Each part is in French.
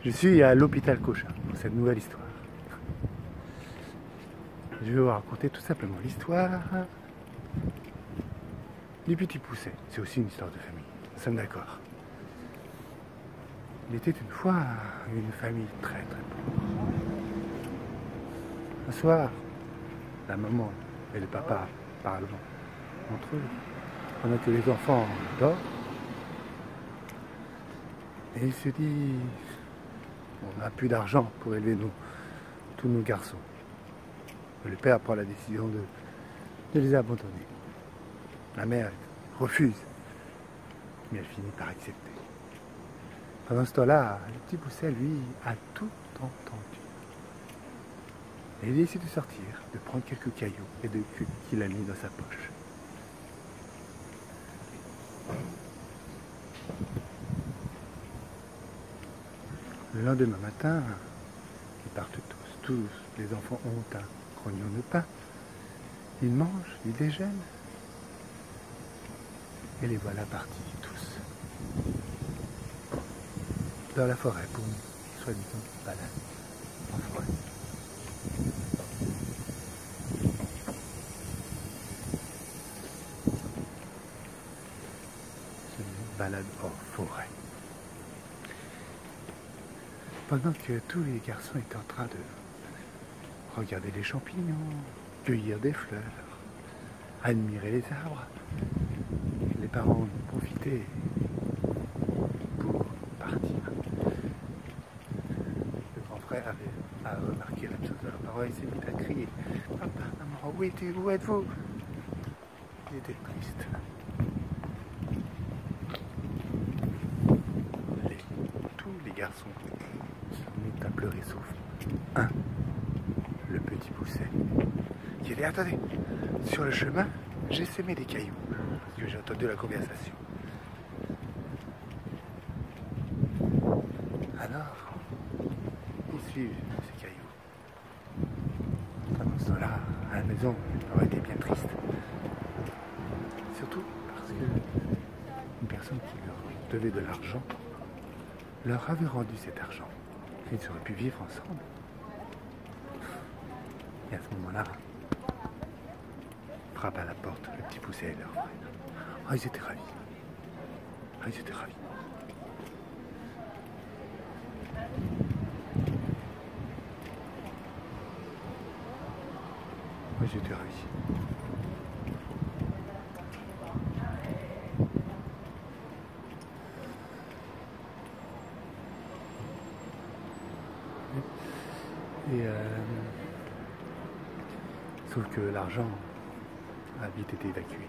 Je suis à l'hôpital Cochin pour cette nouvelle histoire. Je vais vous raconter tout simplement l'histoire du Petit Pousset. C'est aussi une histoire de famille, nous sommes d'accord. Il était une fois une famille très pauvre. Un soir, la maman et le papa parlent entre eux pendant que les enfants dorment. Et il se dit, on n'a plus d'argent pour élever tous nos garçons. Et le père prend la décision de les abandonner. La mère refuse, mais elle finit par accepter. Pendant ce temps-là, le Petit Pousset, lui, a tout entendu. Et il décide de sortir, de prendre quelques cailloux et qu'il a mis dans sa poche. Le lendemain matin, ils partent tous les enfants ont un grognon de pain. Ils mangent, ils déjeunent. Et les voilà partis tous dans la forêt pour une soi-disant balade en forêt. C'est une balade en forêt. Pendant que tous les garçons étaient en train de regarder les champignons, cueillir des fleurs, admirer les arbres, les parents ont profité pour partir. Le grand frère a remarqué la chose de leurs parents et s'est mis à crier « Papa, maman, où êtes-vous » Il était triste. Tous les garçons se mettent à pleurer sauf un, le Petit Pousset, qui a dit « Attendez, sur le chemin, j'ai semé des cailloux. » Parce que j'ai entendu la conversation. Alors, ils suivent ces cailloux. Pendant ce temps-là, à la maison, ils auraient été bien tristes. Surtout parce que une personne qui leur devait de l'argent leur avait rendu cet argent. Ils auraient pu vivre ensemble. Et à ce moment-là, frappe à la porte, le Petit Pousset et leur frère. Ah, ils étaient ravis. Ah, ils étaient ravis. Moi, j'étais ravi. Et sauf que l'argent a vite été évacué.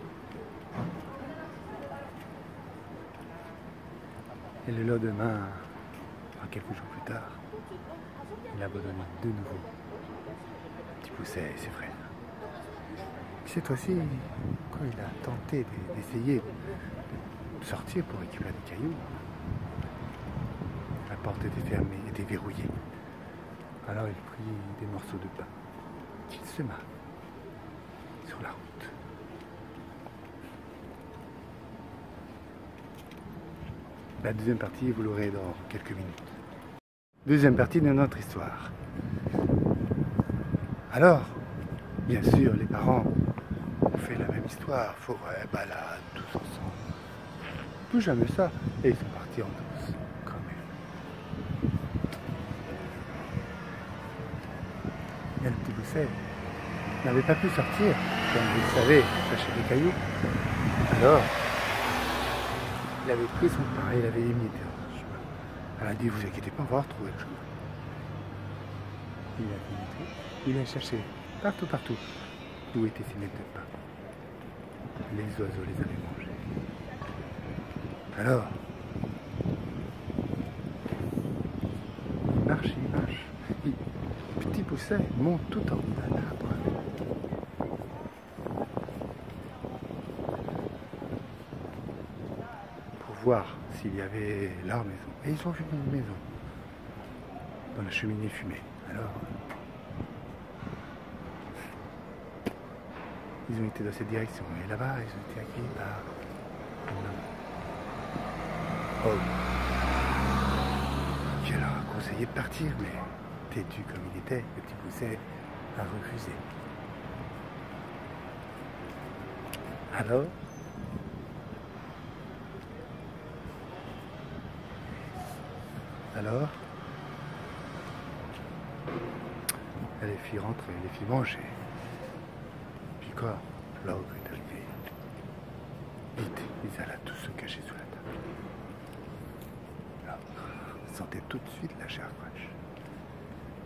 Et le lendemain, quelques jours plus tard, il a abandonné de nouveau Petit Pousset et ses frères. Cette fois-ci, quand il a tenté d'essayer de sortir pour récupérer des cailloux, la porte était fermée, était verrouillée. Alors il prit des morceaux de pain qu'il sema sur la route. La deuxième partie, vous l'aurez dans quelques minutes. Deuxième partie de notre histoire. Alors, bien sûr, les parents ont fait la même histoire, forêt, balade, tous ensemble. Plus jamais ça, et ils sont partis en douce, quand même. Et le Petit Pousset n'avait pas pu sortir, comme vous le savez, chercher des cailloux. Alors, il avait pris son pain, il avait imité un chemin. Elle a dit, vous inquiétez pas, on va retrouver le chemin. Il a imité, il a cherché partout où étaient ces miettes de pain. Les oiseaux les avaient mangés. Alors, il marche. Le Petit Pousset monte tout en haut d'un arbre. Pour voir s'il y avait leur maison. Et ils ont vu une maison dont la cheminée fumait. Alors, ils ont été dans cette direction. Et là-bas, ils ont été accueillis par un homme qui leur a causé essayé de partir, mais têtu comme il était, le petit Pousset a refusé. Alors, les filles rentraient, les filles mangeaient. Puis quoi, l'ogre est arrivé. Vite, ils allaient tous se cacher sous la table. L'ogre sentait tout de suite la chair fraîche.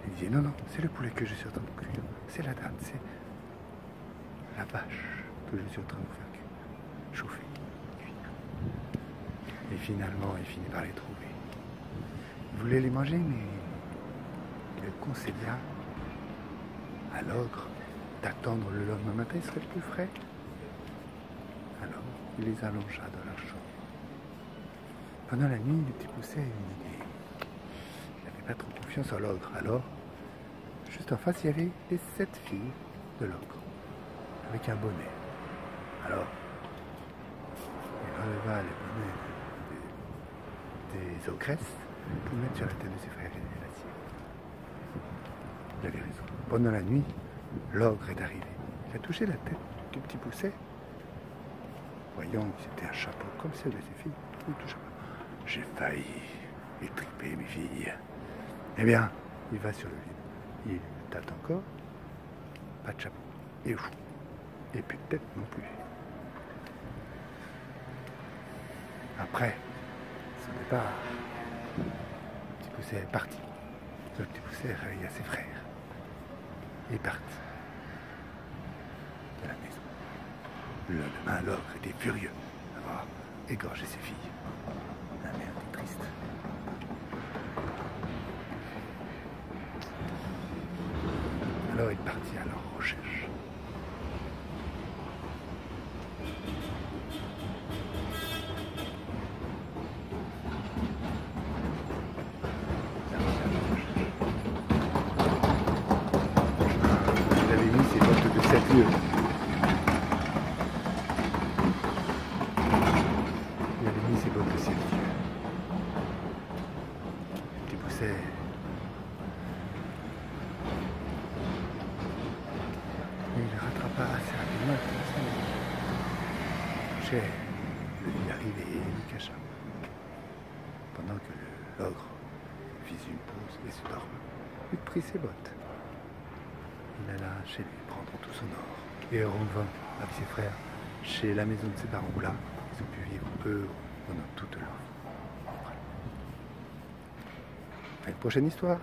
Il disait non, non, c'est le poulet que je suis en train de cuire. C'est la dinde, c'est la vache que je suis en train de vous faire cuire. Chauffer, cuire. Et finalement, il finit par les trouver. Il voulait les manger, mais il conseilla à l'ogre d'attendre le lendemain matin, il serait plus frais. Alors, il les allongea dans leur chambre. Pendant la nuit, le petit Pousset a une idée. Il n'avait pas trop confiance en l'ogre. Alors, juste en face, il y avait les 7 filles de l'ogre, avec un bonnet. Alors, il enleva les bonnets des ogresses pour le mettre sur la tête de ses frères et la sienne. Il avait raison. Pendant la nuit, l'ogre est arrivé. Il a touché la tête du petit Pousset. Voyant que c'était un chapeau comme celle de ses filles, il toucha pas. J'ai failli étriper mes filles. Eh bien, il va sur le vide. Il tâte encore. Pas de chapeau. Et fou. Et puis de tête non plus. Après son départ, le petit Pousset est parti. Le petit Pousset réveilla ses frères. Et parti de la maison. Le lendemain, l'ogre était furieux d'avoir égorgé ses filles. La mère était triste. Alors il partit à leur recherche. Il avait mis ses bottes de 7 lieues. Il avait mis ses bottes de 7 lieues. Le petit Pousset il rattrapa assez rapidement le Pousset. Le vit arriver et le cacha. Pendant que l'ogre fit une pause et se dormait, il prit ses bottes. Il alla chez lui prendre tout son or et revint avec ses frères chez la maison de ses parents où là, ils ont pu vivre heureux pendant toute leur vie. À une prochaine histoire.